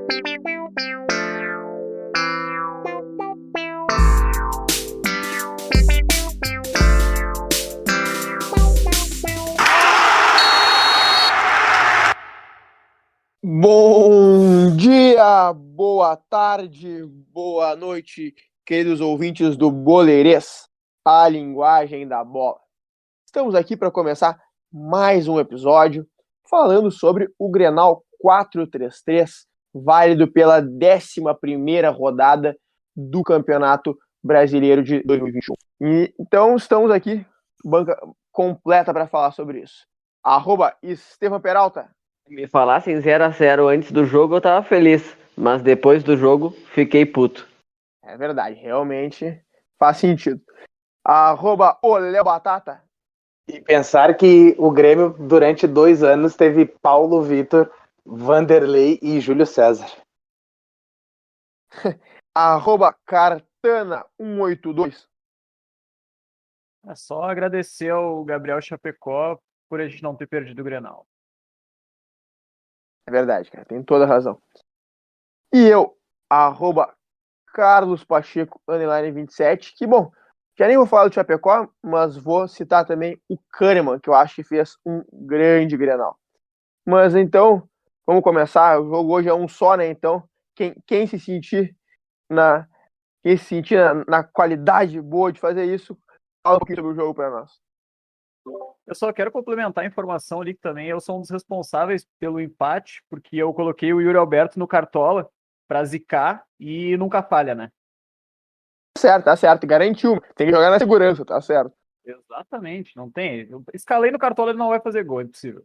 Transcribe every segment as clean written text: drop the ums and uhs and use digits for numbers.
Bom dia, boa tarde, boa noite, queridos ouvintes do Boleirês, a linguagem da bola. Estamos aqui para começar mais um episódio falando sobre o Grenal 4-3-3, válido pela 11ª rodada do Campeonato Brasileiro de 2021. Então estamos aqui, banca completa para falar sobre isso. @Estevam Peralta. Me falassem 0-0 antes do jogo, eu tava feliz. Mas depois do jogo, fiquei puto. É verdade, realmente faz sentido. @Léo Batata. E pensar que o Grêmio, durante 2 anos, teve Paulo Vitor, Vanderlei e Júlio César. @Cartana182. É só agradecer ao Gabriel Chapecó por a gente não ter perdido o Grenal. É verdade, cara, tem toda a razão. E eu, @CarlosPacheco_27, que bom, já nem vou falar do Chapecó, mas vou citar também o Kahneman, que eu acho que fez um grande Grenal. Mas então, vamos começar, o jogo hoje é um só, né, então, quem se sentir na qualidade boa de fazer isso, fala um pouquinho sobre o jogo para nós. Eu só quero complementar a informação ali que também eu sou um dos responsáveis pelo empate, porque eu coloquei o Yuri Alberto no Cartola pra zicar e nunca falha, né? Tá certo, garantiu. Tem que jogar na segurança, tá certo. Exatamente, não tem. Eu escalei no Cartola, ele não vai fazer gol, é impossível.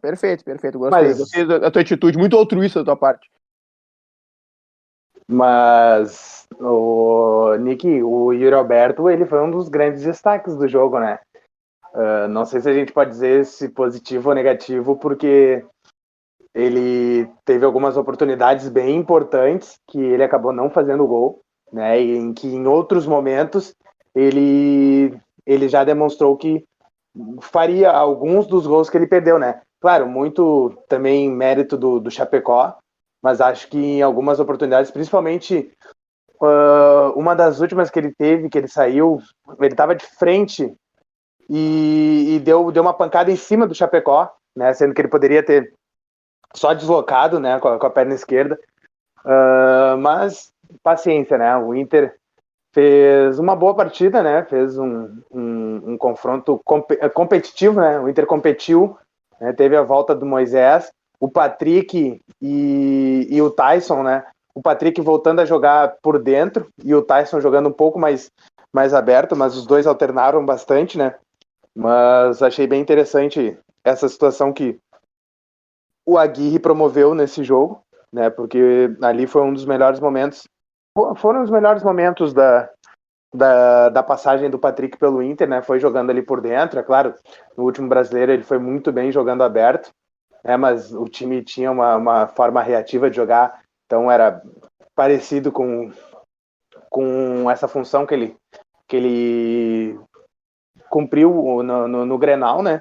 Perfeito. Gostei da tua atitude, muito altruísta da tua parte. Mas o Nick, o Yuri Alberto, ele foi um dos grandes destaques do jogo, né? Não sei se a gente pode dizer se positivo ou negativo, porque ele teve algumas oportunidades bem importantes que ele acabou não fazendo gol, né? E em que em outros momentos ele já demonstrou que faria alguns dos gols que ele perdeu, né? Claro, muito também mérito do Chapecó, mas acho que em algumas oportunidades, principalmente uma das últimas que ele teve, que ele saiu, ele estava de frente e deu uma pancada em cima do Chapecó, né? Sendo que ele poderia ter só deslocado, né, com a perna esquerda. Mas paciência, né? O Inter fez uma boa partida, né? Fez um confronto competitivo, né? O Inter competiu, né? Teve a volta do Moisés, o Patrick e o Tyson, né? O Patrick voltando a jogar por dentro e o Tyson jogando um pouco mais aberto, mas os dois alternaram bastante, né? Mas achei bem interessante essa situação que o Aguirre promoveu nesse jogo, né? Porque ali foi um dos melhores momentos. Foram os melhores momentos da passagem do Patrick pelo Inter, né? Foi jogando ali por dentro, é claro. No último Brasileiro ele foi muito bem jogando aberto, né? Mas o time tinha uma forma reativa de jogar, então era parecido com essa função que ele cumpriu no Grenal, né?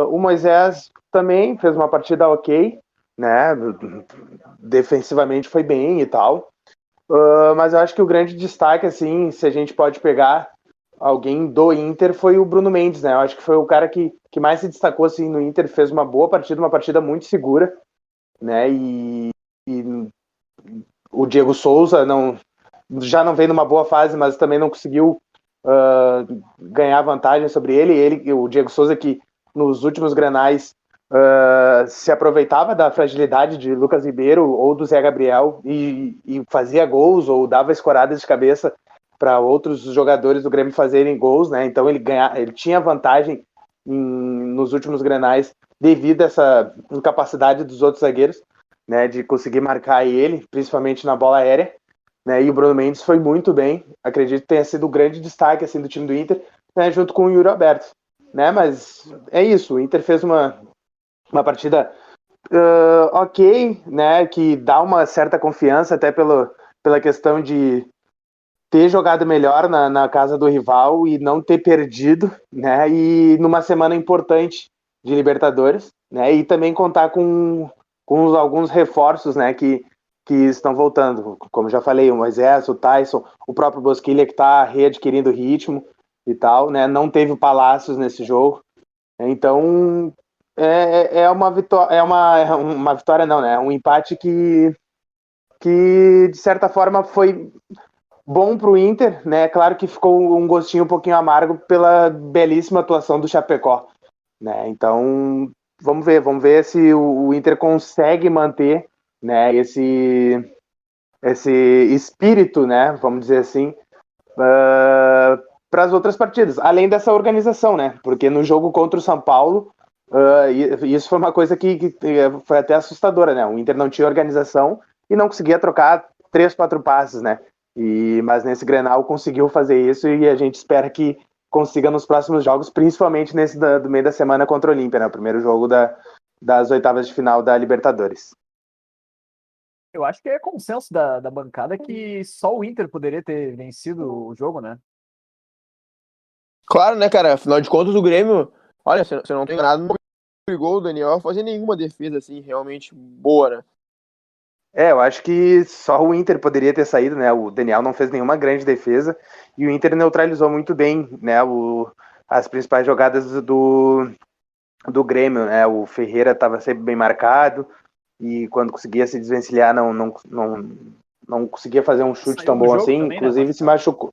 O Moisés também fez uma partida ok, né? Defensivamente foi bem e tal. Mas eu acho que o grande destaque, assim, se a gente pode pegar alguém do Inter, foi o Bruno Mendes, né? Eu acho que foi o cara que mais se destacou, assim, no Inter, fez uma boa partida, uma partida muito segura, né? E o Diego Souza já não vem numa boa fase, mas também não conseguiu ganhar vantagem sobre ele. O Diego Souza, que nos últimos Grenais se aproveitava da fragilidade de Lucas Ribeiro ou do Zé Gabriel e fazia gols ou dava escoradas de cabeça para outros jogadores do Grêmio fazerem gols, né? Então ele tinha vantagem nos últimos Grenais devido a essa incapacidade dos outros zagueiros, né, de conseguir marcar ele, principalmente na bola aérea, né? E o Bruno Mendes foi muito bem, acredito que tenha sido o grande destaque assim do time do Inter, né, junto com o Yuri Alberto, né? Mas é isso, o Inter fez uma partida ok, né, que dá uma certa confiança até pela questão de ter jogado melhor na casa do rival e não ter perdido, né, e numa semana importante de Libertadores, né, e também contar com com alguns reforços, né, que estão voltando. Como já falei, o Moisés, o Tyson, o próprio Bosquilha, que está readquirindo ritmo e tal, né? Não teve o Palácios nesse jogo. Então, é uma vitória, uma vitória não, né? Um empate que de certa forma foi bom para o Inter, né? Claro que ficou um gostinho um pouquinho amargo pela belíssima atuação do Chapecó, né? Então, vamos ver se o Inter consegue manter, né, esse espírito, né, vamos dizer assim, para as outras partidas, além dessa organização, né? Porque no jogo contra o São Paulo, isso foi uma coisa que foi até assustadora, né? O Inter não tinha organização e não conseguia trocar 3-4 passes, né? Mas nesse Grenal conseguiu fazer isso e a gente espera que consiga nos próximos jogos, principalmente nesse do meio da semana contra o Olímpia, né? O primeiro jogo das oitavas de final da Libertadores. Eu acho que é consenso da bancada que só o Inter poderia ter vencido o jogo, né? Claro, né, cara? Afinal de contas, o Grêmio, olha, se eu não tenho nada, não obrigou o Daniel a fazer nenhuma defesa, assim, realmente boa, né? Eu acho que só o Inter poderia ter saído, né? O Daniel não fez nenhuma grande defesa e o Inter neutralizou muito bem, né? As principais jogadas do Grêmio, né? O Ferreira estava sempre bem marcado e quando conseguia se desvencilhar não conseguia fazer um chute Saiu tão no bom jogo assim, também, né? inclusive se machucou.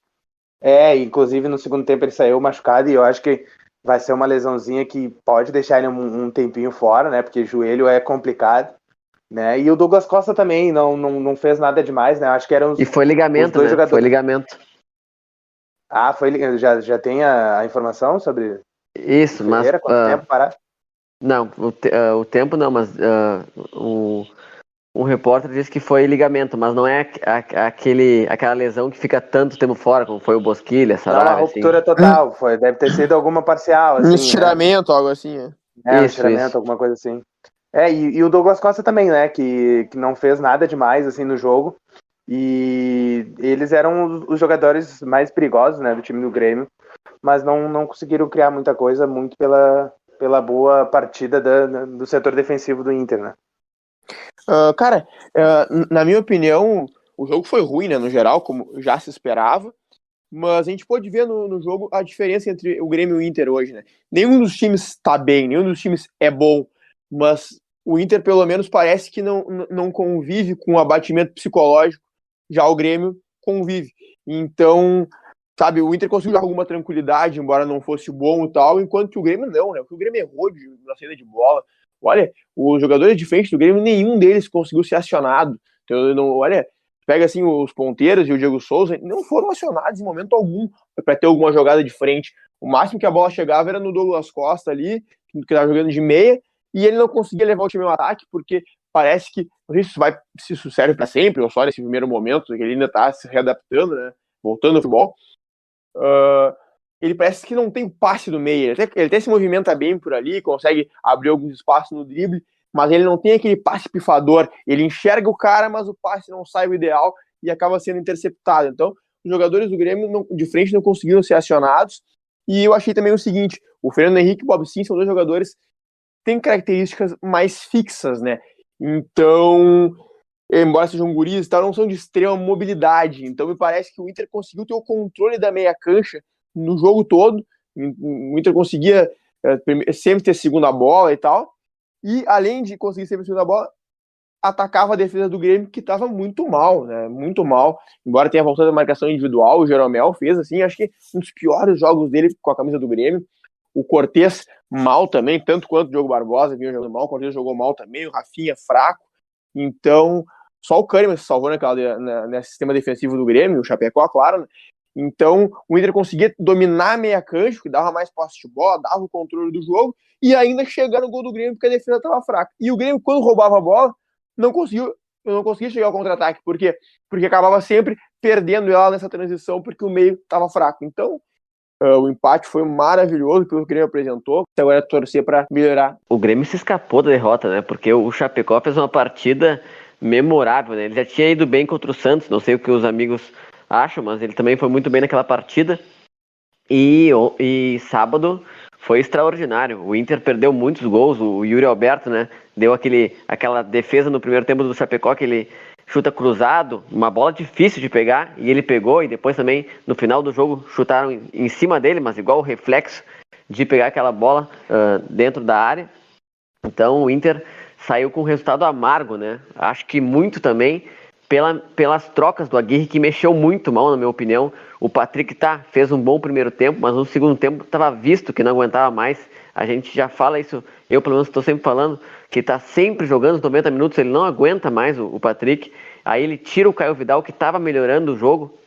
Inclusive no segundo tempo ele saiu machucado e eu acho que vai ser uma lesãozinha que pode deixar ele um tempinho fora, né? Porque joelho é complicado, né? E o Douglas Costa também não fez nada demais, né? Acho que eram E foi os ligamento, dois né? Foi jogadores. ligamento. Já tem a informação sobre o Isso, mas Ferreira? Quanto tempo parado? não, o tempo não, mas um repórter disse que foi ligamento, mas não é aquela lesão que fica tanto tempo fora, como foi o Bosquilha, Não, uma Saravia, assim. ruptura total. Deve ter sido alguma parcial, Um assim, né? estiramento, algo assim, né? Um Isso. estiramento, alguma coisa assim. E o Douglas Costa também, né? Que não fez nada demais, assim, no jogo. E eles eram os jogadores mais perigosos, né? Do time do Grêmio. Mas não conseguiram criar muita coisa, muito pela boa partida do setor defensivo do Inter, né? Cara, na minha opinião, o jogo foi ruim, né, no geral, como já se esperava, mas a gente pode ver no jogo a diferença entre o Grêmio e o Inter hoje, né? Nenhum dos times tá bem, nenhum dos times é bom, mas o Inter pelo menos parece que não convive com o abatimento psicológico, já o Grêmio convive. Então, sabe, o Inter conseguiu jogar com alguma tranquilidade, embora não fosse bom e tal, enquanto que o Grêmio não, né? Porque o Grêmio errou na saída de bola. Olha, os jogadores de frente do Grêmio, nenhum deles conseguiu ser acionado. Então, olha, pega assim os ponteiros e o Diego Souza, não foram acionados em momento algum para ter alguma jogada de frente. O máximo que a bola chegava era no Douglas Costa ali, que estava jogando de meia, e ele não conseguia levar o time ao ataque, porque parece que, não sei se isso serve para sempre, ou só nesse primeiro momento, que ele ainda está se readaptando, né, voltando ao futebol. Ele parece que não tem o passe do meio, ele até se movimenta bem por ali, consegue abrir alguns espaços no drible, mas ele não tem aquele passe pifador, ele enxerga o cara, mas o passe não sai o ideal e acaba sendo interceptado. Então, os jogadores do Grêmio de frente não conseguiram ser acionados, e eu achei também o seguinte, o Fernando Henrique e o Bob Sim são dois jogadores que têm características mais fixas, né? Então, embora sejam guris e tal, não são de extrema mobilidade. Então me parece que o Inter conseguiu ter o controle da meia cancha no jogo todo. O Inter conseguia sempre ter segunda bola e tal. E além de conseguir sempre segunda bola, atacava a defesa do Grêmio, que estava muito mal, né? Muito mal. Embora tenha voltado a marcação individual, o Jeromel fez, assim, acho que um dos piores jogos dele com a camisa do Grêmio. O Cortez mal também, tanto quanto o Diogo Barbosa vinha jogando mal, o Cortez jogou mal também, o Rafinha fraco. Então, só o Kahneman se salvou nesse sistema defensivo do Grêmio, o Chapecó, claro, né? Então, o Inter conseguia dominar a meia cancha, que dava mais posse de bola, dava o controle do jogo, e ainda chegar no gol do Grêmio, porque a defesa estava fraca. E o Grêmio, quando roubava a bola, não conseguia chegar ao contra-ataque. Por quê? Porque acabava sempre perdendo ela nessa transição, porque o meio estava fraco. Então, o empate foi maravilhoso que o Grêmio apresentou. Agora é torcer para melhorar. O Grêmio se escapou da derrota, né? Porque o Chapecó fez uma partida memorável, né? Ele já tinha ido bem contra o Santos, não sei o que os amigos acham, mas ele também foi muito bem naquela partida. E sábado foi extraordinário. O Inter perdeu muitos gols. O Yuri Alberto, né? deu aquela defesa no primeiro tempo do Chapecó, que ele chuta cruzado, uma bola difícil de pegar, e ele pegou, e depois também, no final do jogo, chutaram em cima dele, mas igual o reflexo de pegar aquela bola dentro da área. Então o Inter saiu com um resultado amargo, né? Acho que muito também pelas trocas do Aguirre, que mexeu muito mal, na minha opinião. O Patrick fez um bom primeiro tempo, mas no segundo tempo estava visto que não aguentava mais. A gente já fala isso, eu pelo menos estou sempre falando, que está sempre jogando os 90 minutos, ele não aguenta mais o Patrick. Aí ele tira o Caio Vidal, que estava melhorando o jogo,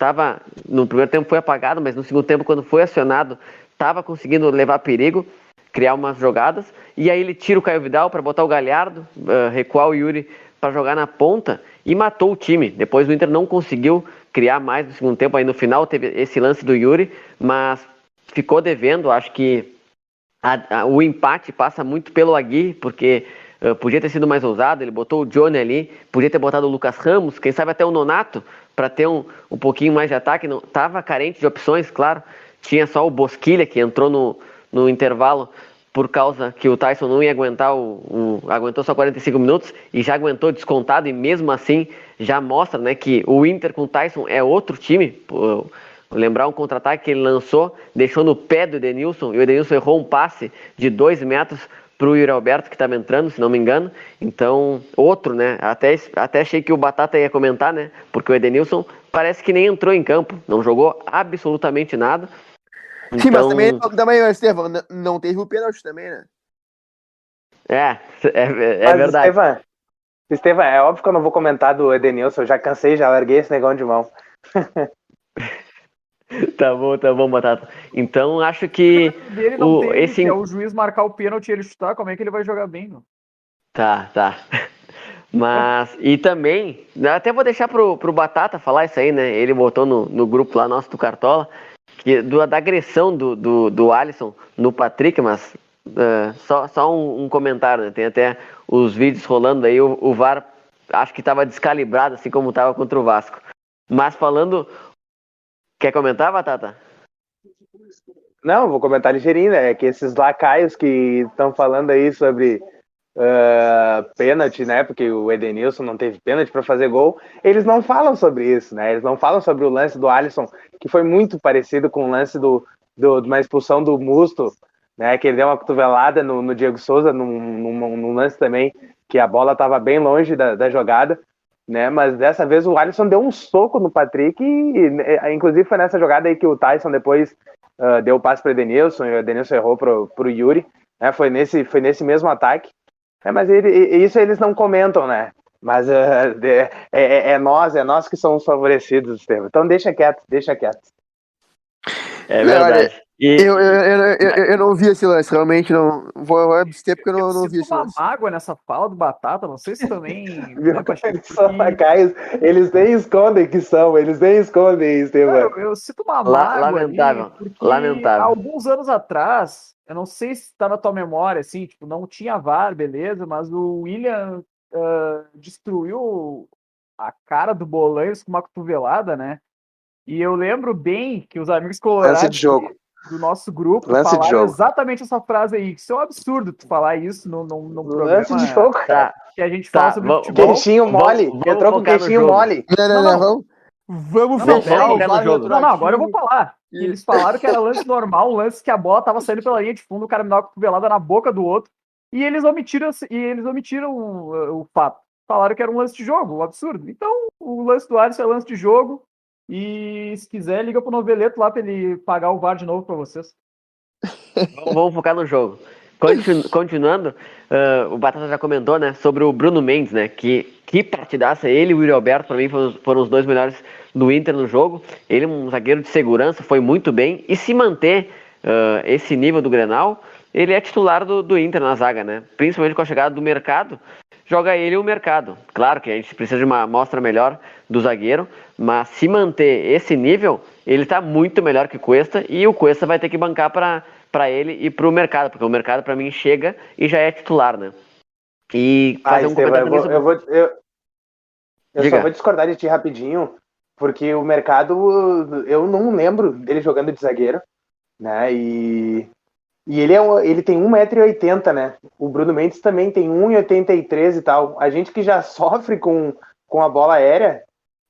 no primeiro tempo foi apagado, mas no segundo tempo, quando foi acionado, estava conseguindo levar perigo, criar umas jogadas. E aí ele tira o Caio Vidal para botar o Galhardo, recuar o Yuri para jogar na ponta, e matou o time. Depois o Inter não conseguiu criar mais no segundo tempo, aí no final teve esse lance do Yuri, mas ficou devendo. Acho que o empate passa muito pelo Aguirre, porque podia ter sido mais ousado, ele botou o Johnny ali, podia ter botado o Lucas Ramos, quem sabe até o Nonato, para ter um pouquinho mais de ataque. Não, tava carente de opções, claro, tinha só o Bosquilha, que entrou no intervalo, por causa que o Tyson não ia aguentar, aguentou só 45 minutos e já aguentou descontado, e mesmo assim já mostra, né, que o Inter com o Tyson é outro time. Lembrar um contra-ataque que ele lançou, deixou no pé do Edenilson, e o Edenilson errou um passe de 2 metros para o Yuri Alberto, que estava entrando, se não me engano. Então, outro, né, até achei que o Batata ia comentar, né, porque o Edenilson parece que nem entrou em campo, não jogou absolutamente nada. Sim, Então, mas também, Estevão, não teve o pênalti também, né? É verdade. Estevão, é óbvio que eu não vou comentar do Edenilson, eu já cansei, já larguei esse negócio de mão. Tá bom, Batata. Então, acho que dele não tem, que é o juiz marcar o pênalti e ele chutar, como é que ele vai jogar bem, não? Tá. Mas, e também, até vou deixar pro Batata falar isso aí, né? Ele botou no grupo lá nosso do Cartola, da agressão do Alisson no Patrick, mas só um comentário, né? Tem até os vídeos rolando aí, o VAR acho que estava descalibrado, assim como estava contra o Vasco. Mas falando... Quer comentar, Batata? Não, vou comentar ligeirinho, né? É que esses lacaios que estão falando aí sobre pênalti, né? Porque o Edenilson não teve pênalti para fazer gol. Eles não falam sobre isso, né? Eles não falam sobre o lance do Alisson, que foi muito parecido com o lance de uma expulsão do Musto, né? Que ele deu uma cotovelada no Diego Souza, num lance também, que a bola estava bem longe da jogada, né? Mas dessa vez o Alisson deu um soco no Patrick, inclusive foi nessa jogada aí que o Tyson depois deu o passe para o Edenilson, e o Edenilson errou pro Yuri, né? Foi nesse mesmo ataque. Mas isso eles não comentam, né? Mas é nós que somos favorecidos, Estevam. Então deixa quieto. É verdade. Eu não vi esse lance, realmente não. Vou abster porque eu não vi esse lance. Uma mágoa nessa fala do Batata, não sei se também. Eles são lacaios, eles nem escondem que são, Estevam. Eu sinto uma mágoa. Lamentável. Há alguns anos atrás, eu não sei se está na tua memória, assim, tipo, não tinha VAR, beleza, mas o William destruiu a cara do Bolanhos com uma cotovelada, né? E eu lembro bem que os amigos colorados do nosso grupo falaram exatamente essa frase aí. Isso é um absurdo tu falar isso num programa lance de jogo, cara. Que a gente fala sobre futebol. Queixinho mole. Entrou com queixinho mole. Não. Vamos fechar o jogo. Não, agora eu vou falar. Eles falaram que era lance normal, um lance que a bola tava saindo pela linha de fundo, o cara me dava uma cotovelada na boca do outro. E eles omitiram o fato. Falaram que era um lance de jogo, um absurdo. Então, o lance do Alisson é lance de jogo. E se quiser, liga pro Noveleto lá pra ele pagar o VAR de novo pra vocês. Vamos focar no jogo. Continuando, o Batata já comentou, né, sobre o Bruno Mendes, né, que partidaça. Ele e o Yuri Alberto, para mim, foram os dois melhores do Inter no jogo. Ele, um zagueiro de segurança, foi muito bem. E se manter esse nível do Grenal, ele é titular do Inter na zaga, né? Principalmente com a chegada do Mercado, joga ele e o Mercado. Claro que a gente precisa de uma amostra melhor do zagueiro, mas se manter esse nível, ele tá muito melhor que o Cuesta, e o Cuesta vai ter que bancar para ele e pro Mercado, porque o Mercado para mim chega e já é titular, né? E fazer um comentário também sobre... Eu só vou discordar de ti rapidinho, porque o Mercado, eu não lembro dele jogando de zagueiro, né? E ele tem 1,80 m, né? O Bruno Mendes também tem 1,83 e tal. A gente que já sofre com a bola aérea,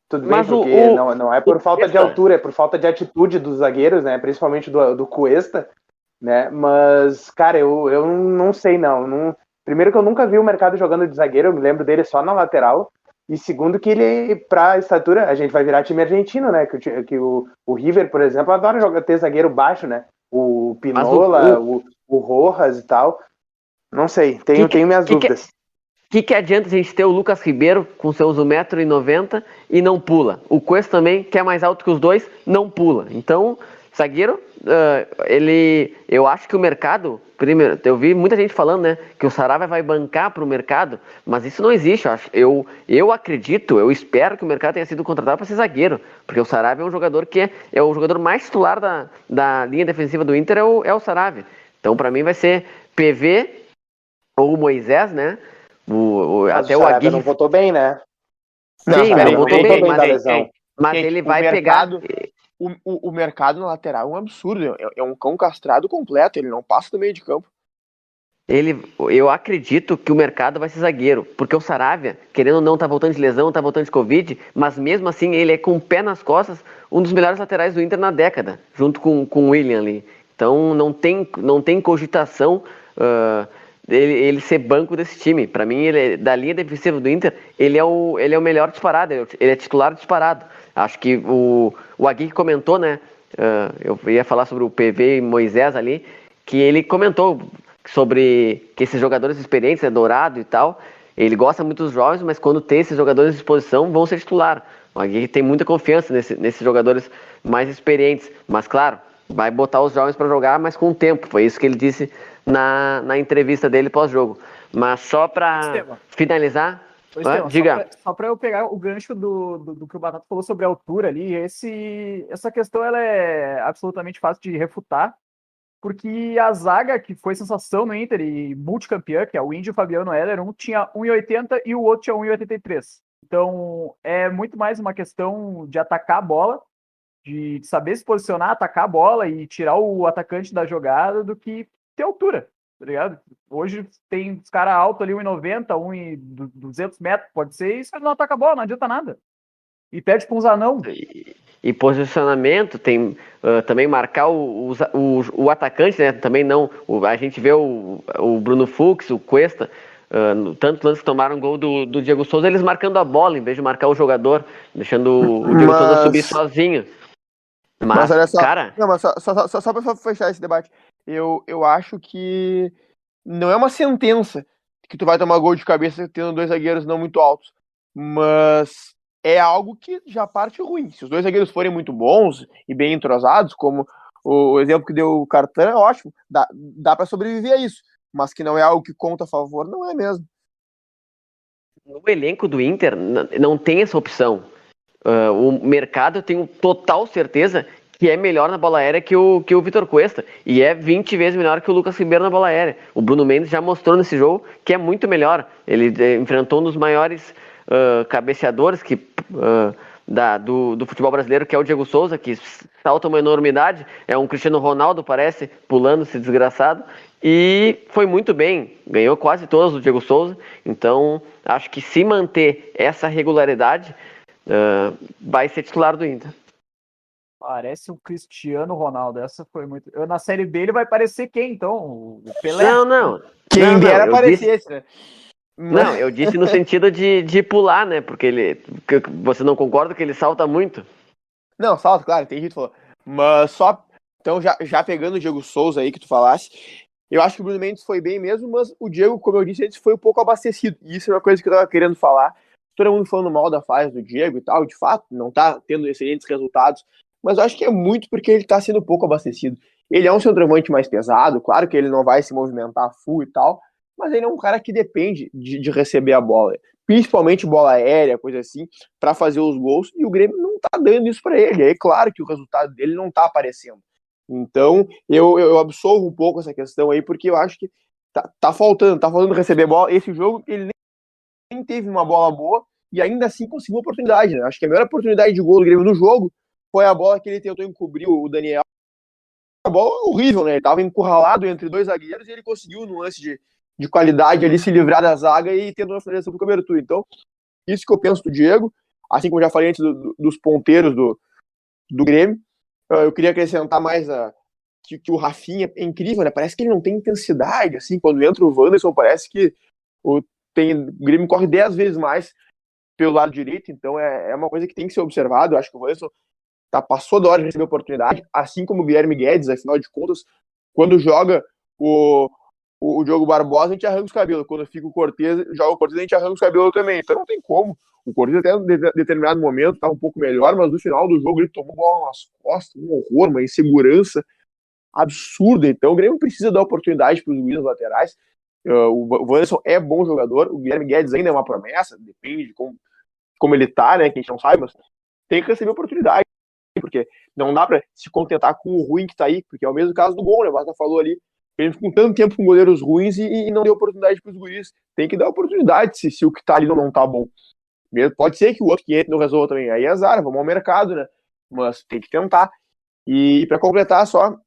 tudo bem, Mas porque não é por falta de Cuesta, altura, é por falta de atitude dos zagueiros, né? Principalmente do Cuesta, né? Mas, cara, eu não sei, não. Primeiro que eu nunca vi o mercado jogando de zagueiro, eu me lembro dele só na lateral. E segundo que ele, pra estatura, a gente vai virar time argentino, né? Que o River, por exemplo, adora ter zagueiro baixo, né? O mas Pinola, o Rojas e tal. Não sei, tenho minhas dúvidas. que adianta a gente ter o Lucas Ribeiro com seus 1,90 m e não pula? O Cuesta também, que é mais alto que os dois, não pula. Então, zagueiro, eu acho que o mercado, primeiro, eu vi muita gente falando, né, que o Saravia vai bancar para o mercado, mas isso não existe. Eu acredito, eu espero que o mercado tenha sido contratado para ser zagueiro, porque o Saravia é um jogador que é o jogador mais titular da linha defensiva do Inter, é o Saravia. Então, para mim, vai ser PV ou Moisés, né? Mas Até o o Sarabia Aguirre. não votou bem, né? Sim, pera não aí, voltou Não ei, votou bem, bem ei, da ei, lesão. mas ei, ele o vai pegar. mercado, o mercado na lateral é um absurdo, é um cão castrado completo, ele não passa do meio de campo. Eu acredito que o mercado vai ser zagueiro, porque o Saravia, querendo ou não, tá voltando de lesão, tá voltando de Covid, mas mesmo assim ele é com o pé nas costas um dos melhores laterais do Inter na década, junto com o William ali. Então não tem cogitação ele ser banco desse time. Para mim, da linha defensiva do Inter, ele é o melhor disparado, ele é titular disparado. Acho que o Aguirre comentou, né? Eu ia falar sobre o PV e Moisés ali, que ele comentou sobre que esses jogadores experientes, Dourado e tal, ele gosta muito dos jovens, mas quando tem esses jogadores à disposição, vão ser titular. O Aguirre tem muita confiança nesses jogadores mais experientes, mas claro, vai botar os jovens para jogar, mas com o tempo. Foi isso que ele disse na entrevista dele pós-jogo. Mas só para Estevam, finalizar, Estevam, diga. só pra eu pegar o gancho do que o Batata falou sobre a altura ali, essa questão ela é absolutamente fácil de refutar, porque a zaga que foi sensação no Inter e multicampeã, que é o Índio e o Fabiano Heller, um tinha 1,80 e o outro tinha 1,83. Então é muito mais uma questão de atacar a bola, de saber se posicionar, atacar a bola e tirar o atacante da jogada do que ter altura, tá ligado? Hoje tem os caras altos ali, 1,90, 200 metros, pode ser, e os caras não atacam a bola, não adianta nada. E perde pra uns anão. E posicionamento, tem também marcar o atacante, né? Também não. A gente vê o Bruno Fux, o Cuesta, tantos lances que tomaram gol do Diego Souza, eles marcando a bola em vez de marcar o jogador, deixando o Diego Souza subir sozinho. Mas olha só, cara. não, mas só para fechar esse debate, eu acho que não é uma sentença que tu vai tomar gol de cabeça tendo dois zagueiros não muito altos, mas é algo que já parte ruim. Se os dois zagueiros forem muito bons e bem entrosados, como o exemplo que deu o Cartan, é ótimo, dá para sobreviver a isso, mas que não é algo que conta a favor, não é mesmo. No elenco do Inter não tem essa opção. O mercado, eu tenho total certeza que é melhor na bola aérea que o Vitor Cuesta. E é 20 vezes melhor que o Lucas Ribeiro na bola aérea. O Bruno Mendes já mostrou nesse jogo que é muito melhor. Ele enfrentou um dos maiores cabeceadores do futebol brasileiro, que é o Diego Souza, que salta uma enormidade. É um Cristiano Ronaldo, parece, pulando esse desgraçado. E foi muito bem, ganhou quase todas do Diego Souza. Então, acho que se manter essa regularidade, vai ser titular do Inter. Parece um Cristiano Ronaldo. Essa foi muito. Na Série B ele vai parecer quem, então? O Pelé? Não. Quem dera aparecesse, né? Não, eu disse no sentido de pular, né? Porque você não concorda que ele salta muito? Não, salta, claro, tem jeito falou. Mas só. Então, já pegando o Diego Souza aí que tu falasse, eu acho que o Bruno Mendes foi bem mesmo, mas o Diego, como eu disse, ele foi um pouco abastecido. E isso é uma coisa que eu tava querendo falar. Todo mundo falando mal da fase do Diego e tal, de fato, não tá tendo excelentes resultados, mas eu acho que é muito porque ele tá sendo pouco abastecido. Ele é um centroavante mais pesado, claro que ele não vai se movimentar full e tal, mas ele é um cara que depende de receber a bola, principalmente bola aérea, coisa assim, para fazer os gols, e o Grêmio não tá dando isso para ele. É claro que o resultado dele não tá aparecendo. Então, eu absolvo um pouco essa questão aí, porque eu acho que tá faltando receber bola. Esse jogo, ele nem teve uma bola boa, e ainda assim conseguiu uma oportunidade, né? Acho que a melhor oportunidade de gol do Grêmio no jogo foi a bola que ele tentou encobrir o Daniel, bola horrível, né? Ele tava encurralado entre dois zagueiros e ele conseguiu, no lance de qualidade ali, se livrar da zaga e ter uma finalização por cobertura. Então, isso que eu penso do Diego, assim como eu já falei antes dos ponteiros do Grêmio. Eu queria acrescentar mais que o Rafinha é incrível, né? Parece que ele não tem intensidade, assim, quando entra o Wanderson, parece que o Grêmio corre 10 vezes mais pelo lado direito, então é uma coisa que tem que ser observado. Eu acho que o Wanderson passou da hora de receber oportunidade, assim como o Guilherme Guedes, afinal de contas, quando joga o Diogo Barbosa, a gente arranca os cabelos. Quando fica o Cortez, joga o Cortez, a gente arranca os cabelos também. Então não tem como. O Cortez até em determinado momento estava um pouco melhor, mas no final do jogo ele tomou bola nas costas, um horror, uma insegurança absurda. Então o Grêmio precisa dar oportunidade para os guris laterais. O Wanderson é bom jogador, o Guilherme Guedes ainda é uma promessa, depende de como ele tá, né, que a gente não sabe, mas tem que receber oportunidade, porque não dá para se contentar com o ruim que tá aí, porque é o mesmo caso do gol, né, o Vata falou ali, ele ficou com tanto tempo com goleiros ruins e não deu oportunidade para os guris. Tem que dar oportunidade se o que tá ali não tá bom. Pode ser que o outro que entra não resolva também, aí é azar, vamos ao mercado, né, mas tem que tentar. E para completar só,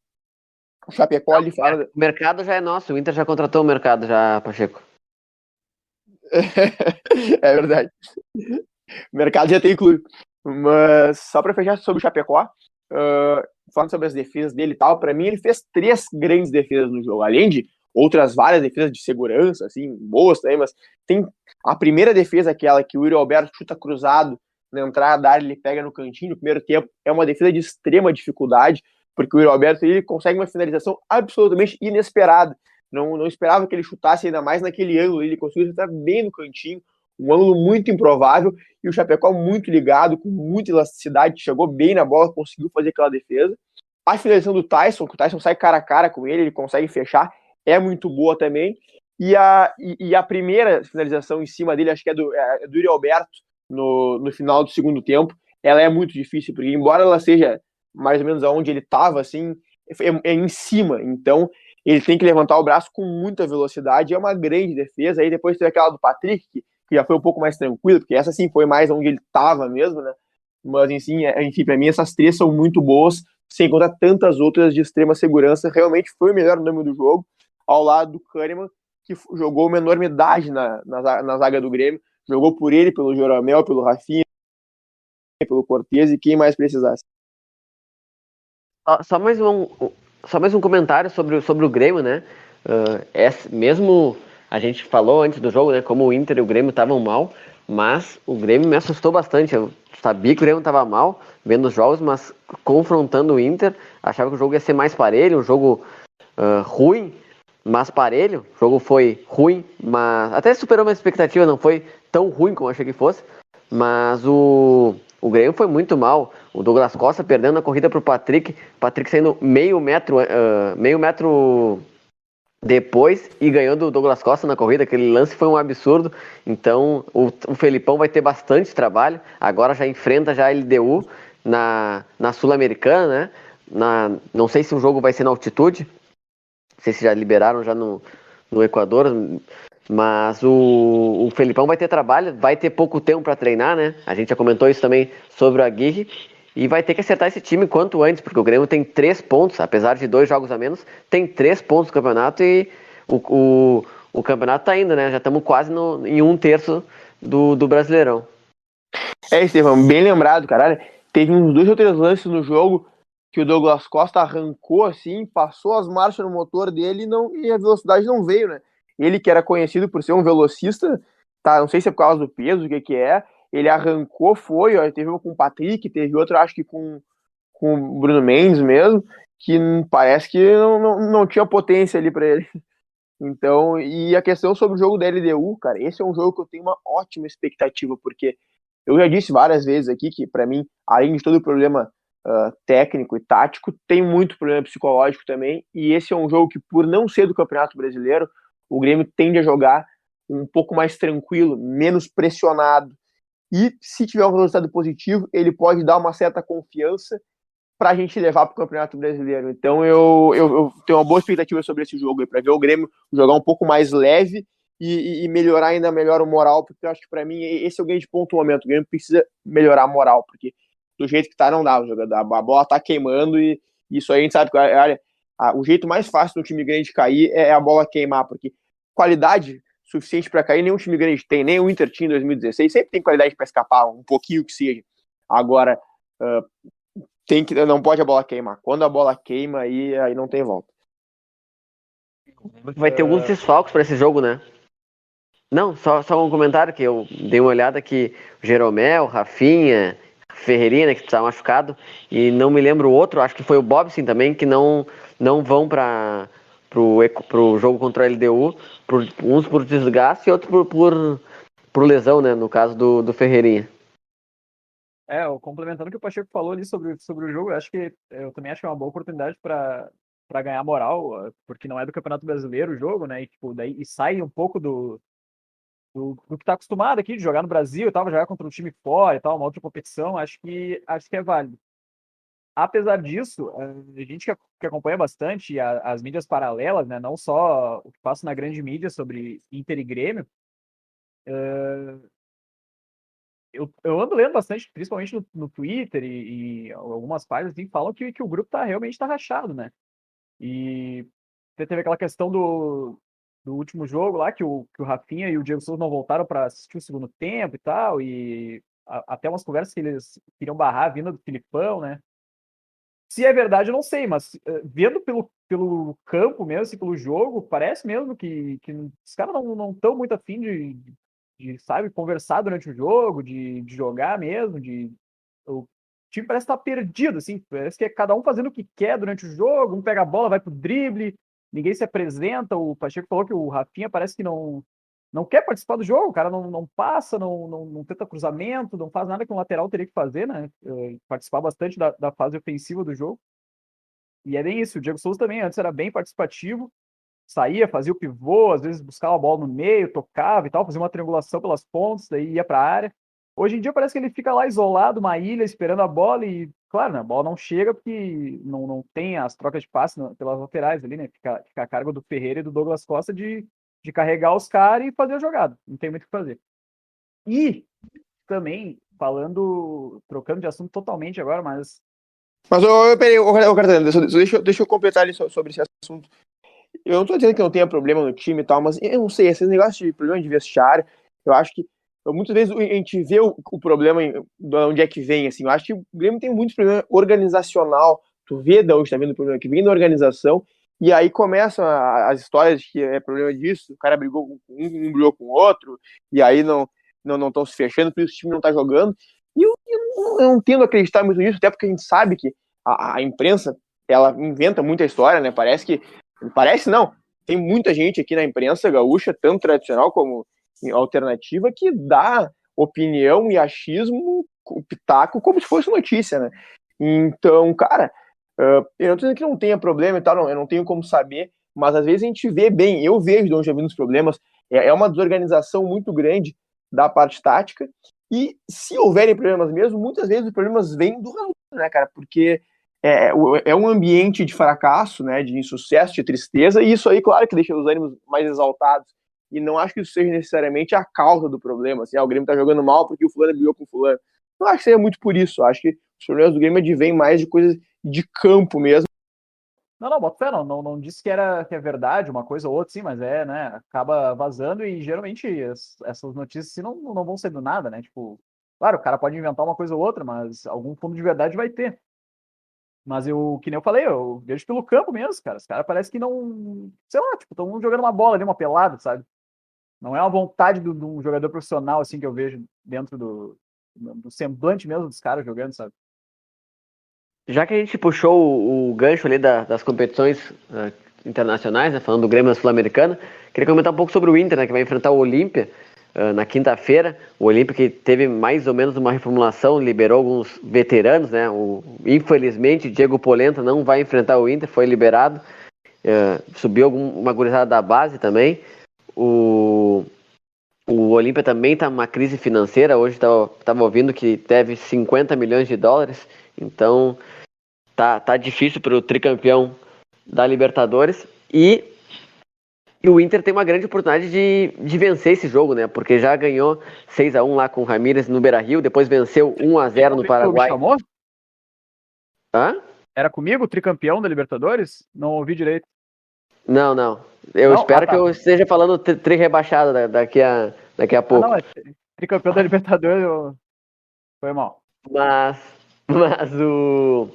o Chapecó ali fala... O mercado já é nosso, o Inter já contratou o mercado já, Pacheco. É verdade. O mercado já tem clube. Mas só para fechar sobre o Chapecó, falando sobre as defesas dele e tal, para mim ele fez 3 grandes defesas no jogo, além de outras várias defesas de segurança, assim, boas também, mas tem a primeira defesa, aquela que o Yuri Alberto chuta cruzado na entrada da área, ele pega no cantinho no primeiro tempo, é uma defesa de extrema dificuldade, porque o Yuri Alberto ele consegue uma finalização absolutamente inesperada. Não esperava que ele chutasse ainda mais naquele ângulo, ele conseguiu chutar bem no cantinho, um ângulo muito improvável, e o Chapecó muito ligado, com muita elasticidade, chegou bem na bola, conseguiu fazer aquela defesa. A finalização do Tyson, que o Tyson sai cara a cara com ele consegue fechar, é muito boa também. E a primeira finalização em cima dele, acho que é do Yuri Alberto, no final do segundo tempo, ela é muito difícil, porque embora ela seja mais ou menos aonde ele estava, assim, é em cima, então ele tem que levantar o braço com muita velocidade, é uma grande defesa. Aí depois teve aquela do Patrick, que já foi um pouco mais tranquilo, porque essa sim foi mais onde ele estava mesmo, né? Mas enfim, para mim essas 3 são muito boas, sem contar tantas outras de extrema segurança. Realmente foi o melhor nome do jogo, ao lado do Kahneman, que jogou uma enormidade na zaga do Grêmio, jogou por ele, pelo Joramel, pelo Rafinha, pelo Cortez e quem mais precisasse. Só mais um comentário sobre o Grêmio, né? Mesmo a gente falou antes do jogo, né? Como o Inter e o Grêmio estavam mal, mas o Grêmio me assustou bastante. Eu sabia que o Grêmio estava mal vendo os jogos, mas confrontando o Inter, achava que o jogo ia ser mais parelho, um jogo ruim, mas parelho. O jogo foi ruim, mas até superou minha expectativa, não foi tão ruim como eu achei que fosse, mas o Grêmio foi muito mal. O Douglas Costa perdendo a corrida para o Patrick saindo meio metro depois e ganhando o Douglas Costa na corrida. Aquele lance foi um absurdo. Então o Felipão vai ter bastante trabalho. Agora já enfrenta já a LDU na Sul-Americana, né? Não sei se o jogo vai ser na altitude, não sei se já liberaram já no Equador, mas o Felipão vai ter trabalho, vai ter pouco tempo para treinar, né? A gente já comentou isso também sobre o Aguirre, e vai ter que acertar esse time quanto antes, porque o Grêmio tem 3 pontos, apesar de 2 jogos a menos, tem 3 pontos no campeonato, e o campeonato tá indo, né? Já estamos quase em 1/3 do Brasileirão. Estevão, bem lembrado, caralho. Teve uns 2 ou 3 lances no jogo que o Douglas Costa arrancou assim, passou as marchas no motor dele e a velocidade não veio, né? Ele que era conhecido por ser um velocista, tá? Não sei se é por causa do peso, o que é. Ele arrancou, foi, ó, teve um com o Patrick, teve outro, acho que com o Bruno Mendes mesmo, que parece que não tinha potência ali pra ele. Então, e a questão sobre o jogo da LDU, cara, esse é um jogo que eu tenho uma ótima expectativa, porque eu já disse várias vezes aqui que, pra mim, além de todo o problema técnico e tático, tem muito problema psicológico também, e esse é um jogo que, por não ser do Campeonato Brasileiro, o Grêmio tende a jogar um pouco mais tranquilo, menos pressionado, e se tiver um resultado positivo, ele pode dar uma certa confiança para a gente levar para o Campeonato Brasileiro. Então eu tenho uma boa expectativa sobre esse jogo, para ver o Grêmio jogar um pouco mais leve e melhorar ainda melhor o moral, porque eu acho que para mim esse é o grande ponto do momento. O Grêmio precisa melhorar a moral, porque do jeito que tá não dá, a bola tá queimando e isso aí a gente sabe que, olha, o jeito mais fácil do time grande cair é a bola queimar, porque qualidade suficiente para cair nenhum time grande tem, nem o Inter tinha em 2016, sempre tem qualidade para escapar, um pouquinho que seja. Agora, não pode a bola queimar. Quando a bola queima, aí não tem volta. Vai ter alguns desfalques para esse jogo, né? Não, só um comentário que eu dei uma olhada que o Jeromel, Rafinha, Ferreirinha, né, que está machucado, e não me lembro o outro, acho que foi o Bobson também, que não vão para pro jogo contra o LDU, uns por desgaste e outros por lesão, né, no caso do Ferreirinha. Complementando o que o Pacheco falou ali sobre o jogo, eu também acho que é uma boa oportunidade para ganhar moral, porque não é do Campeonato Brasileiro o jogo, né? E sai um pouco do que está acostumado aqui de jogar no Brasil e tal, jogar contra um time fora e tal, uma outra competição, acho que é válido. Apesar disso, a gente que acompanha bastante as mídias paralelas, né, não só o que passa na grande mídia sobre Inter e Grêmio, eu ando lendo bastante, principalmente no Twitter e algumas páginas assim, falam que o grupo realmente tá rachado, né? E teve aquela questão do último jogo lá, que o Rafinha e o Diego Souza não voltaram para assistir o segundo tempo e tal, e até umas conversas que eles queriam barrar a vinda do Filipão, né? Se é verdade, eu não sei, mas vendo pelo campo mesmo, assim, pelo jogo, parece mesmo que os caras não estão muito afim de, sabe, conversar durante o jogo, de jogar mesmo, o time parece estar perdido, assim, parece que é cada um fazendo o que quer durante o jogo, um pega a bola, vai pro drible, ninguém se apresenta, o Pacheco falou que o Rafinha parece que não quer participar do jogo, o cara não passa, não tenta cruzamento, não faz nada que um lateral teria que fazer, né? Participar bastante da fase ofensiva do jogo. E é bem isso, o Diego Souza também antes era bem participativo, saía, fazia o pivô, às vezes buscava a bola no meio, tocava e tal, fazia uma triangulação pelas pontas, daí ia para a área. Hoje em dia parece que ele fica lá isolado, uma ilha, esperando a bola e, claro, né, a bola não chega porque não tem as trocas de passe pelas laterais ali, né? Fica a cargo do Ferreira e do Douglas Costa de carregar os caras e fazer a jogada. Não tem muito o que fazer. E também, trocando de assunto totalmente agora, mas Peraí, Cartana, deixa eu completar ali sobre esse assunto. Eu não tô dizendo que não tenha problema no time e tal, mas eu não sei, esse negócio de problema de vestiário, eu acho que muitas vezes a gente vê o problema de onde é que vem, assim, eu acho que o Grêmio tem muito problema organizacional, tu vê de onde tá vindo o problema, que vem da organização, e aí começam as histórias de que é problema disso, o cara brigou com um brigou com o outro, e aí não estão se fechando, por isso o time não tá jogando, e eu não tendo a acreditar muito nisso, até porque a gente sabe que a imprensa, ela inventa muita história, né, parece não, tem muita gente aqui na imprensa gaúcha, tanto tradicional como alternativa, que dá opinião e achismo, pitaco, como se fosse notícia, né? Então, cara, eu não tô dizendo que não tenha problema e tal, eu não tenho como saber, mas às vezes a gente vê bem, eu vejo de onde vem os problemas, é uma desorganização muito grande da parte tática, e se houverem problemas mesmo, muitas vezes os problemas vêm do resultado, né, cara? Porque é um ambiente de fracasso, né, de insucesso, de tristeza, e isso aí, claro, que deixa os ânimos mais exaltados. E não acho que isso seja necessariamente a causa do problema, assim, o Grêmio tá jogando mal porque o fulano brigou com o fulano. Não acho que seja muito por isso, acho que os problemas do Grêmio advêm mais de coisas de campo mesmo. Não, bota fé, não disse que é verdade, uma coisa ou outra, sim, mas né, acaba vazando e geralmente essas notícias assim, não vão ser do nada, né? Tipo, claro, o cara pode inventar uma coisa ou outra, mas algum fundo de verdade vai ter. Mas que nem eu falei, eu vejo pelo campo mesmo, cara. Os caras parecem que não, sei lá, tipo, estão jogando uma bola ali, uma pelada, sabe? Não é uma vontade de um jogador profissional, assim, que eu vejo dentro do semblante mesmo dos caras jogando, sabe? Já que a gente puxou o gancho ali das competições internacionais, né, falando do Grêmio na Sul-Americana, queria comentar um pouco sobre o Inter, né, que vai enfrentar o Olímpia na quinta-feira. O Olímpia que teve mais ou menos uma reformulação, liberou alguns veteranos, né? Infelizmente, Diego Polenta não vai enfrentar o Inter, foi liberado. Subiu uma gurizada da base também. O Olímpia também está numa crise financeira. Hoje estava ouvindo que deve 50 milhões de dólares. Então, tá difícil para o tricampeão da Libertadores. E o Inter tem uma grande oportunidade de vencer esse jogo, né? Porque já ganhou 6-1 lá com o Ramírez no Beira-Rio, depois venceu 1-0 no Paraguai. Me chamou? Hã? Era comigo, tricampeão da Libertadores? Não ouvi direito. Não. Eu Não? Ah, espero que tá. eu esteja falando tri rebaixado daqui a Ah, não, pouco. é tricampeão da Libertadores, foi mal. Mas, mas o.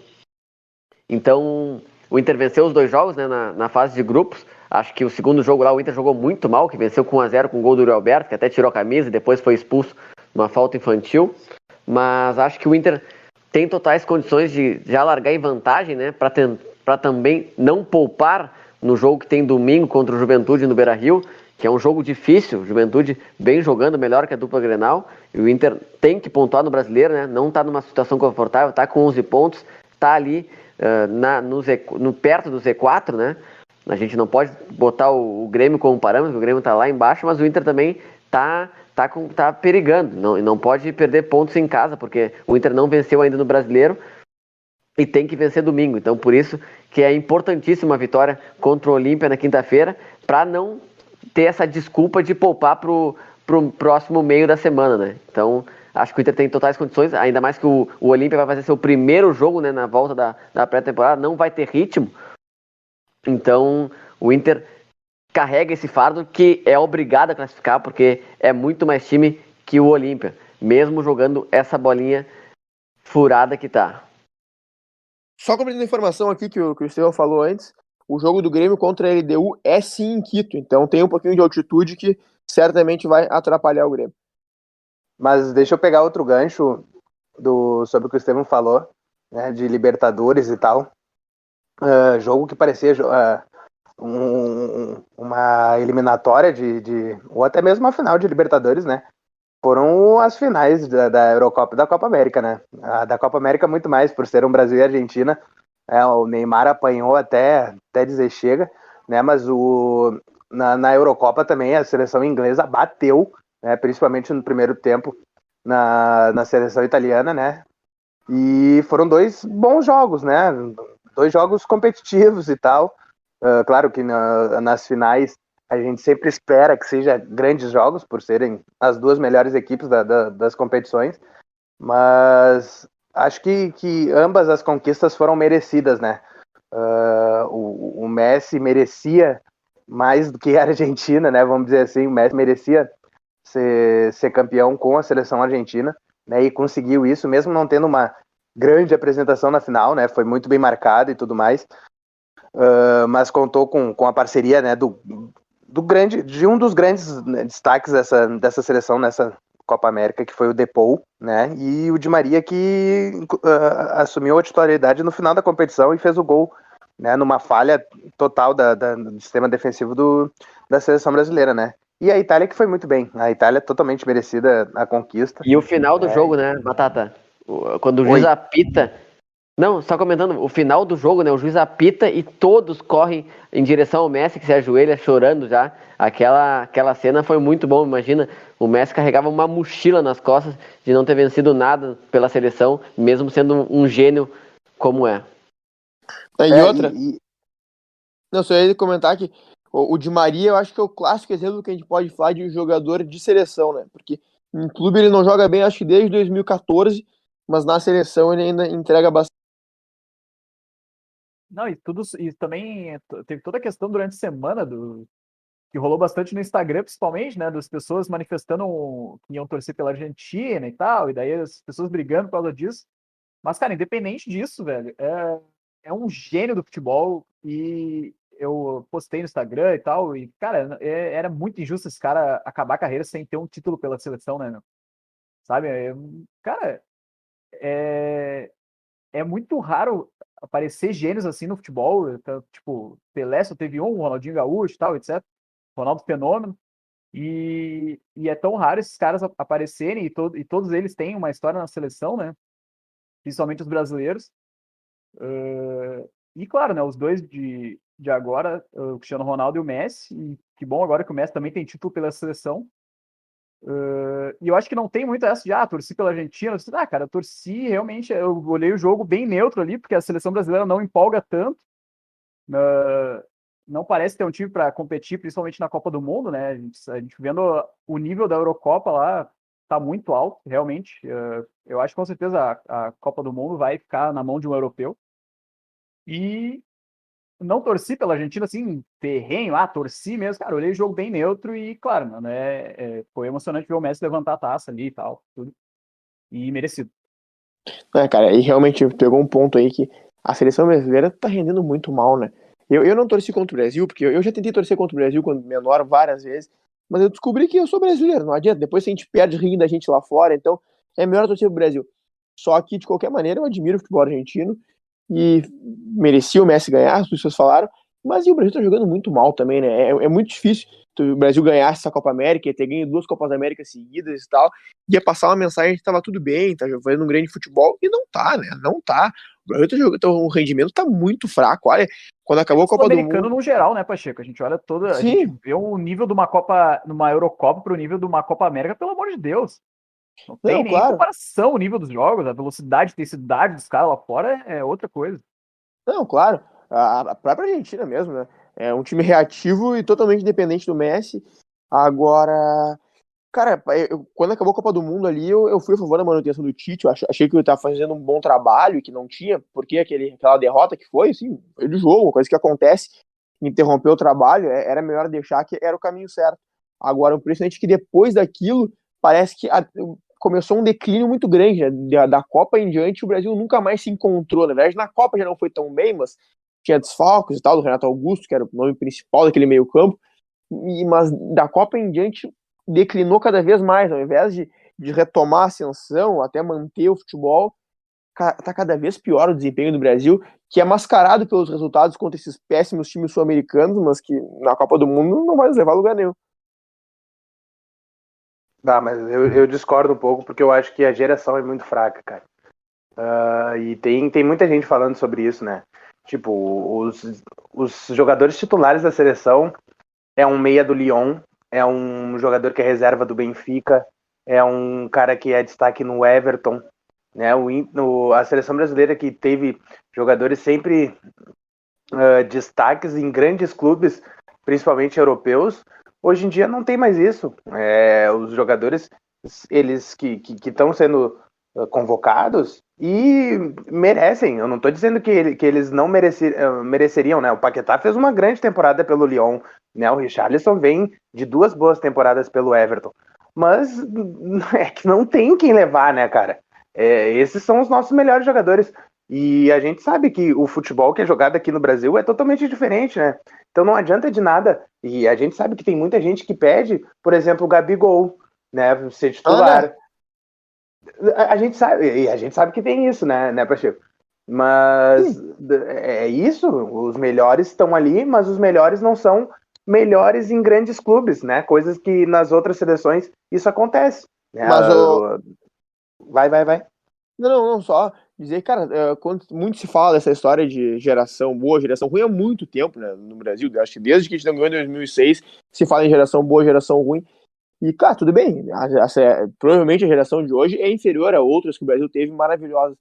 Então, o Inter venceu os 2 jogos, né, na fase de grupos. Acho que o segundo jogo lá o Inter jogou muito mal, que venceu com 1-0 com o gol do Yuri Alberto, que até tirou a camisa e depois foi expulso numa falta infantil. Mas acho que o Inter tem totais condições de já largar em vantagem, né, para também não poupar no jogo que tem domingo contra o Juventude no Beira-Rio, que é um jogo difícil, Juventude bem jogando, melhor que a dupla Grenal, e o Inter tem que pontuar no Brasileiro, né, não está numa situação confortável, está com 11 pontos, está ali perto do Z4, né? A gente não pode botar o Grêmio como parâmetro, o Grêmio está lá embaixo, mas o Inter também tá perigando, não pode perder pontos em casa, porque o Inter não venceu ainda no Brasileiro e tem que vencer domingo. Então, por isso que é importantíssima a vitória contra o Olímpia na quinta-feira, para não ter essa desculpa de poupar pro próximo meio da semana, né? Então, acho que o Inter tem totais condições, ainda mais que o Olímpia vai fazer seu primeiro jogo, né, na volta da pré-temporada, não vai ter ritmo. Então, o Inter carrega esse fardo que é obrigado a classificar, porque é muito mais time que o Olímpia, mesmo jogando essa bolinha furada que tá. Só completando a informação aqui que o Estevão falou antes, o jogo do Grêmio contra a LDU é sim em Quito, então tem um pouquinho de altitude que certamente vai atrapalhar o Grêmio. Mas deixa eu pegar outro gancho sobre o que o Estevam falou, né, de Libertadores e tal. Jogo que parecia uma eliminatória ou até mesmo uma final de Libertadores, né? Foram as finais da Eurocopa e da Copa América, né? A da Copa América muito mais, por ser um Brasil e Argentina. O Neymar apanhou até dizer chega, né? Mas na Eurocopa também a seleção inglesa bateu, né? Principalmente no primeiro tempo, na seleção italiana, né? E foram 2 bons jogos, né? 2 jogos competitivos e tal. Claro que nas finais a gente sempre espera que seja grandes jogos, por serem as 2 melhores equipes das competições, mas acho que ambas as conquistas foram merecidas, né? O Messi merecia mais do que a Argentina, né? Vamos dizer assim, o Messi merecia ser campeão com a seleção argentina, né? E conseguiu isso, mesmo não tendo uma grande apresentação na final, né? Foi muito bem marcado e tudo mais. Mas contou com a parceria, né, de um dos grandes, né, destaques dessa seleção nessa Copa América, que foi o Depou, né, e o Di Maria, que assumiu a titularidade no final da competição e fez o gol, né, numa falha total do sistema defensivo da seleção brasileira, né. E a Itália que foi muito bem, a Itália totalmente merecida a conquista. E o final do jogo, né, Batata? Quando o juiz apita. Não, só comentando, o final do jogo, né? O juiz apita e todos correm em direção ao Messi, que se ajoelha chorando já. Aquela cena foi muito bom. Imagina, o Messi carregava uma mochila nas costas de não ter vencido nada pela seleção, mesmo sendo um gênio como é. E outra, não, só ia comentar que o Di Maria, eu acho que é o clássico exemplo que a gente pode falar de um jogador de seleção, né? Porque em clube ele não joga bem, acho que desde 2014, mas na seleção ele ainda entrega bastante. Não, e também teve toda a questão durante a semana que rolou bastante no Instagram, principalmente, né, das pessoas manifestando que iam torcer pela Argentina e tal, e daí as pessoas brigando por causa disso. Mas, cara, independente disso, velho, é um gênio do futebol e eu postei no Instagram e tal, e, cara, era muito injusto esse cara acabar a carreira sem ter um título pela seleção, né, meu? Sabe? Cara, é muito raro aparecer gênios assim no futebol. Então, tipo, Pelé só teve um, Ronaldinho Gaúcho e tal, etc. Ronaldo Fenômeno. E é tão raro esses caras aparecerem e todos eles têm uma história na seleção, né? Principalmente os brasileiros. E claro, né? Os dois de agora, o Cristiano Ronaldo e o Messi. E que bom agora que o Messi também tem título pela seleção. E eu acho que não tem muito essa de, torci pela Argentina. Cara, eu torci realmente, eu olhei o jogo bem neutro ali, porque a seleção brasileira não empolga tanto. Não parece ter um time para competir, principalmente na Copa do Mundo, né? A gente vendo o nível da Eurocopa lá, tá muito alto, realmente. Eu acho que com certeza a Copa do Mundo vai ficar na mão de um europeu. E não torci pela Argentina, assim, ferrenho, torci mesmo, cara, olhei o jogo bem neutro e, claro, mano, foi emocionante ver o Messi levantar a taça ali e tal, tudo, e merecido. Cara, e realmente pegou um ponto aí que a seleção brasileira tá rendendo muito mal, né? Eu não torci contra o Brasil, porque eu já tentei torcer contra o Brasil quando menor várias vezes, mas eu descobri que eu sou brasileiro, não adianta. Depois a gente perde rindo da gente lá fora, então é melhor torcer pro Brasil. Só que, de qualquer maneira, eu admiro o futebol argentino e merecia o Messi ganhar, as pessoas falaram, mas e o Brasil tá jogando muito mal também, né? É muito difícil o Brasil ganhar essa Copa América, ia ter ganho 2 Copas América seguidas e tal, ia passar uma mensagem que tava tudo bem, tá fazendo um grande futebol, e não tá, né? Não tá. O Brasil tá jogando, o rendimento tá muito fraco. Olha, quando acabou a Copa do Sul-americano Mundo. no geral, né, Pacheco? A gente olha toda, a gente Sim, vê o nível de uma Copa, numa Eurocopa pro nível de uma Copa América, pelo amor de Deus. Não tem não, nem claro. comparação o nível dos jogos, a velocidade, a intensidade dos caras lá fora é outra coisa. Não, claro. A própria Argentina mesmo, né? É um time reativo e totalmente dependente do Messi. Agora, cara, quando acabou a Copa do Mundo ali, eu fui a favor da manutenção do Tite. Eu achei que ele estava fazendo um bom trabalho e que não tinha, porque aquela derrota que foi, assim, foi do jogo, uma coisa que acontece, interromper o trabalho, era melhor deixar que era o caminho certo. Agora, o impressionante é que depois daquilo, parece que começou um declínio muito grande, né? Da Copa em diante, o Brasil nunca mais se encontrou. Na verdade, na Copa já não foi tão bem, mas tinha desfalques e tal, do Renato Augusto, que era o nome principal daquele meio-campo. Mas da Copa em diante declinou cada vez mais, ao invés de retomar a ascensão, até manter o futebol, tá cada vez pior o desempenho do Brasil, que é mascarado pelos resultados contra esses péssimos times sul-americanos, mas que na Copa do Mundo não vai nos levar a lugar nenhum. Mas eu discordo um pouco, porque eu acho que a geração é muito fraca, cara. E tem muita gente falando sobre isso, né? Tipo, os jogadores titulares da seleção é um meia do Lyon, é um jogador que é reserva do Benfica, é um cara que é destaque no Everton, né? A seleção brasileira que teve jogadores sempre destaques em grandes clubes, principalmente europeus, hoje em dia não tem mais isso. Os jogadores, eles que estão sendo convocados e merecem. Eu não estou dizendo que eles não mereceriam, né? O Paquetá fez uma grande temporada pelo Lyon, né? O Richarlison vem de 2 boas temporadas pelo Everton. Mas é que não tem quem levar, né, cara? Esses são os nossos melhores jogadores. E a gente sabe que o futebol que é jogado aqui no Brasil é totalmente diferente, né? Então não adianta de nada. E a gente sabe que tem muita gente que pede, por exemplo, o Gabigol, né, ser titular. A gente sabe que tem isso, né, Pacheco? Mas é isso, os melhores estão ali, mas os melhores não são melhores em grandes clubes, né? Coisas que nas outras seleções isso acontece. Né? Mas o. Vai. Não, só dizer, cara, quando muito se fala dessa história de geração boa, geração ruim há muito tempo, né, no Brasil. Acho que desde que a gente não ganhou em 2006 se fala em geração boa, geração ruim. E, cara, tudo bem. Provavelmente a geração de hoje é inferior a outras que o Brasil teve maravilhosas.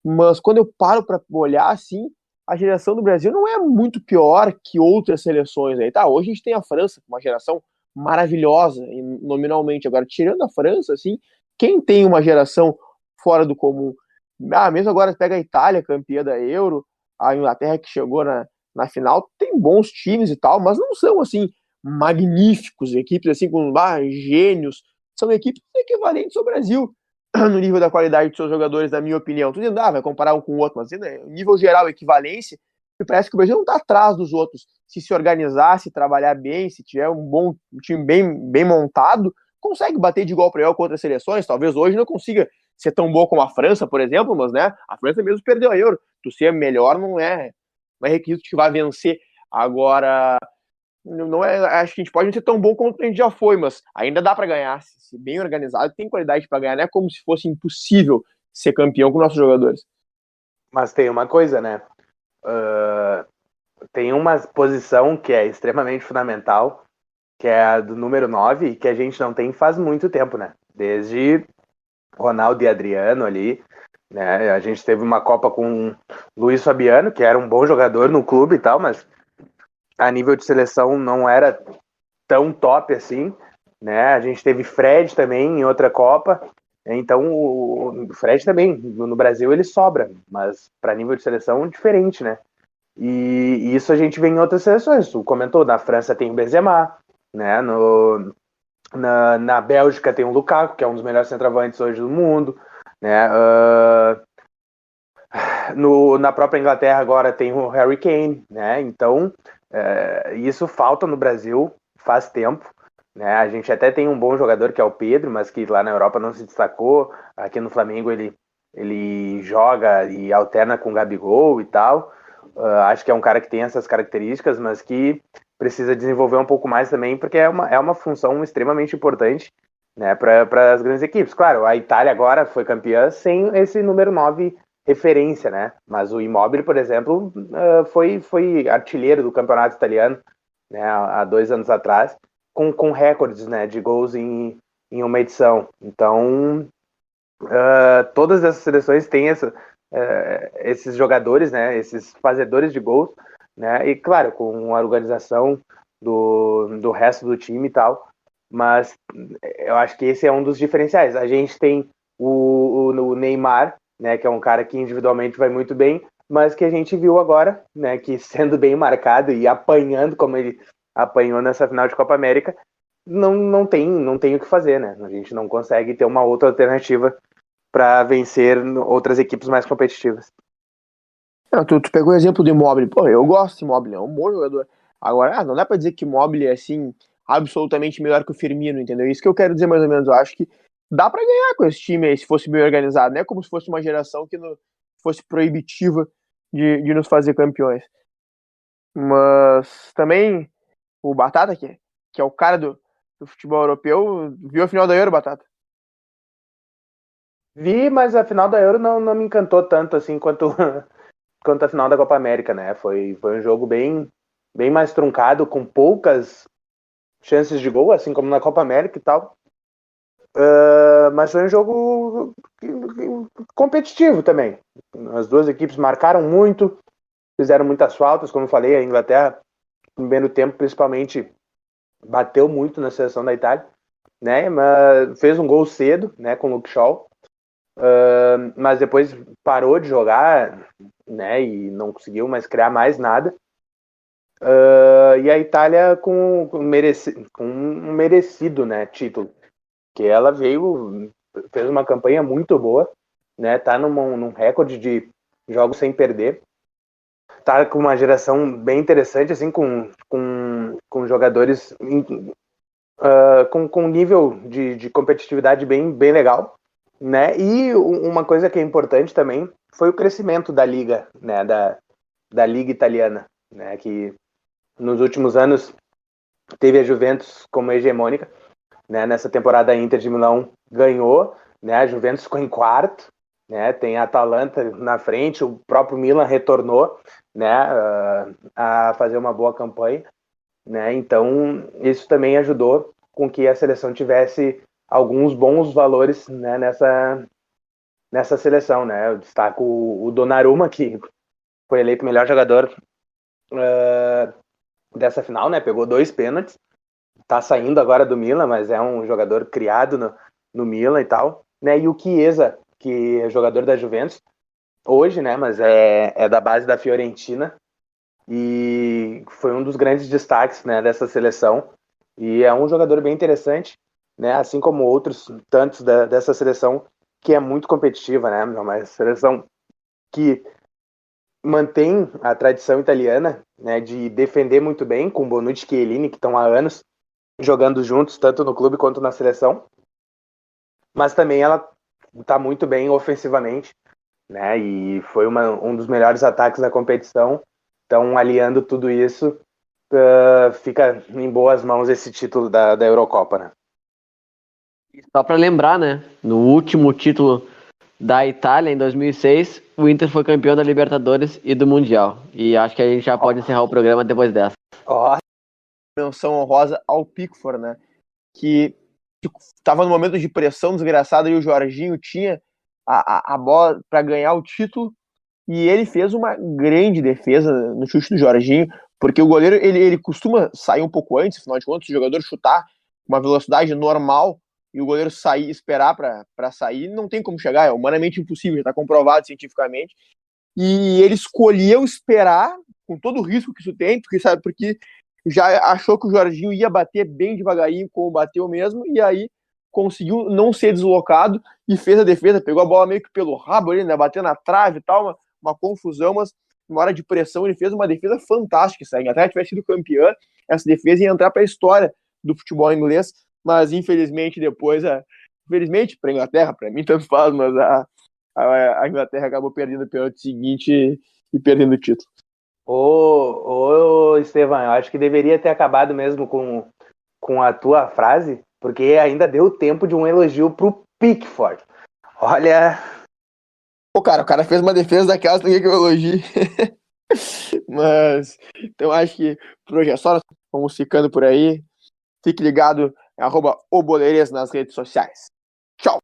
Mas quando eu paro para olhar assim, a geração do Brasil não é muito pior que outras seleções aí. Tá, hoje a gente tem a França, uma geração maravilhosa, nominalmente. Agora, tirando a França, assim, quem tem uma geração fora do comum? Mesmo agora pega a Itália, campeã da Euro, a Inglaterra que chegou na final, tem bons times e tal, mas não são, assim, magníficos, equipes assim com gênios, são equipes equivalentes ao Brasil no nível da qualidade de seus jogadores, na minha opinião. Tu dizendo, vai comparar um com o outro, mas né, nível geral, equivalência, me parece que o Brasil não está atrás dos outros. Se organizar, se trabalhar bem, se tiver um time bem montado, consegue bater de igual para igual com outras seleções. Talvez hoje não consiga ser tão boa como a França, por exemplo, mas né, a França mesmo perdeu a Euro. Tu ser melhor não é requisito que vai vencer. Agora, não acho que a gente pode não ser tão bom quanto a gente já foi, mas ainda dá para ganhar. Se bem organizado, tem qualidade para ganhar. Não é como se fosse impossível ser campeão com nossos jogadores. Mas tem uma coisa, né? Tem uma posição que é extremamente fundamental, que é a do número 9, que a gente não tem faz muito tempo, né? Desde Ronaldo e Adriano ali, né? A gente teve uma Copa com Luiz Fabiano, que era um bom jogador no clube e tal, mas a nível de seleção não era tão top assim, né? A gente teve Fred também em outra Copa, então o Fred também no Brasil ele sobra, mas para nível de seleção diferente, né? E isso a gente vê em outras seleções. Tu comentou, na França tem o Benzema, né? Na Bélgica tem o Lukaku, que é um dos melhores centroavantes hoje do mundo, né? Na própria Inglaterra agora tem o Harry Kane, né? Então, isso falta no Brasil faz tempo, né? A gente até tem um bom jogador que é o Pedro, mas que lá na Europa não se destacou. Aqui no Flamengo ele joga e alterna com o Gabigol e tal. Acho que é um cara que tem essas características, mas que precisa desenvolver um pouco mais também, porque é uma função extremamente importante, né, para as grandes equipes. Claro, a Itália agora foi campeã sem esse número 9 referência, né? Mas o Immobile, por exemplo, foi artilheiro do campeonato italiano, né, há 2 anos atrás, com recordes, né, de gols em uma edição. Então, todas essas seleções têm esses jogadores, né, esses fazedores de gols, né, e claro, com a organização do resto do time e tal, mas eu acho que esse é um dos diferenciais. A gente tem o Neymar, né, que é um cara que individualmente vai muito bem, mas que a gente viu agora, né, que sendo bem marcado e apanhando como ele apanhou nessa final de Copa América, não tem o que fazer, né? A gente não consegue ter uma outra alternativa para vencer outras equipes mais competitivas. Não, tu pegou o exemplo do Immobile. Pô, eu gosto do Immobile, é um bom jogador. Agora, não dá pra dizer que o Immobile é, assim, absolutamente melhor que o Firmino, entendeu? Isso que eu quero dizer mais ou menos. Eu acho que dá pra ganhar com esse time aí, se fosse bem organizado. Não é como se fosse uma geração que fosse proibitiva de nos fazer campeões. Mas também o Batata, que é o cara do futebol europeu, viu a final da Euro, Batata? Vi, mas a final da Euro não me encantou tanto assim quanto quanto a final da Copa América, né? Foi um jogo bem mais truncado, com poucas chances de gol, assim como na Copa América e tal. Mas foi um jogo competitivo também. As duas equipes marcaram muito, fizeram muitas faltas, como eu falei, a Inglaterra, no primeiro tempo, principalmente, bateu muito na seleção da Itália, né? Mas fez um gol cedo, né, com o Luke Shaw, mas depois parou de jogar, né, e não conseguiu mais criar mais nada. E a Itália com um merecido, né, título, que ela fez uma campanha muito boa, né, tá num recorde de jogos sem perder, tá com uma geração bem interessante, assim, com jogadores com nível de competitividade bem legal, né, e uma coisa que é importante também foi o crescimento da liga, né, da liga italiana, né, que nos últimos anos teve a Juventus como hegemônica, né? Nessa temporada a Inter de Milão ganhou, né? A Juventus ficou em quarto, né? Tem a Atalanta na frente, o próprio Milan retornou, né? A fazer uma boa campanha, né? Então isso também ajudou com que a seleção tivesse alguns bons valores, né? Nessa seleção, né? Eu destaco o Donnarumma, que foi eleito melhor jogador dessa final, né? Pegou 2 pênaltis, tá saindo agora do Milan, mas é um jogador criado no Milan e tal, né? E o Chiesa, que é jogador da Juventus hoje, né? Mas é da base da Fiorentina e foi um dos grandes destaques, né, dessa seleção. E é um jogador bem interessante, né? Assim como outros tantos dessa seleção que é muito competitiva, né? É uma seleção que mantém a tradição italiana, né, de defender muito bem, com Bonucci e Chiellini, que estão há anos jogando juntos, tanto no clube quanto na seleção. Mas também ela está muito bem ofensivamente, né? E foi um dos melhores ataques da competição. Então, aliando tudo isso, fica em boas mãos esse título da Eurocopa, né? Só para lembrar, né? No último título da Itália, em 2006, o Inter foi campeão da Libertadores e do Mundial. E acho que a gente já pode encerrar o programa depois dessa. Ó, Menção honrosa ao Pickford, né? Que estava no momento de pressão desgraçada e o Jorginho tinha a bola para ganhar o título e ele fez uma grande defesa no chute do Jorginho, porque o goleiro ele costuma sair um pouco antes, afinal de contas, o jogador chutar com uma velocidade normal e o goleiro sair, esperar para sair, não tem como chegar, é humanamente impossível, já está comprovado cientificamente. E ele escolheu esperar com todo o risco que isso tem, porque já achou que o Jorginho ia bater bem devagarinho, como bateu mesmo, e aí conseguiu não ser deslocado e fez a defesa, pegou a bola meio que pelo rabo ali, né, bateu na trave e tal, uma confusão, mas uma hora de pressão ele fez uma defesa fantástica. Se a Inglaterra tivesse sido campeã, essa defesa ia entrar para a história do futebol inglês, mas infelizmente depois, infelizmente para a Inglaterra, para mim tanto faz, mas a Inglaterra acabou perdendo o pênalti seguinte e perdendo o título. Ô, Estevam, eu acho que deveria ter acabado mesmo com a tua frase, porque ainda deu tempo de um elogio pro Pickford. Olha... Pô, cara, o cara fez uma defesa daquelas, ninguém que eu elogie. Mas, então acho que por hoje é só, vamos ficando por aí. Fique ligado, @oboleires nas redes sociais. Tchau!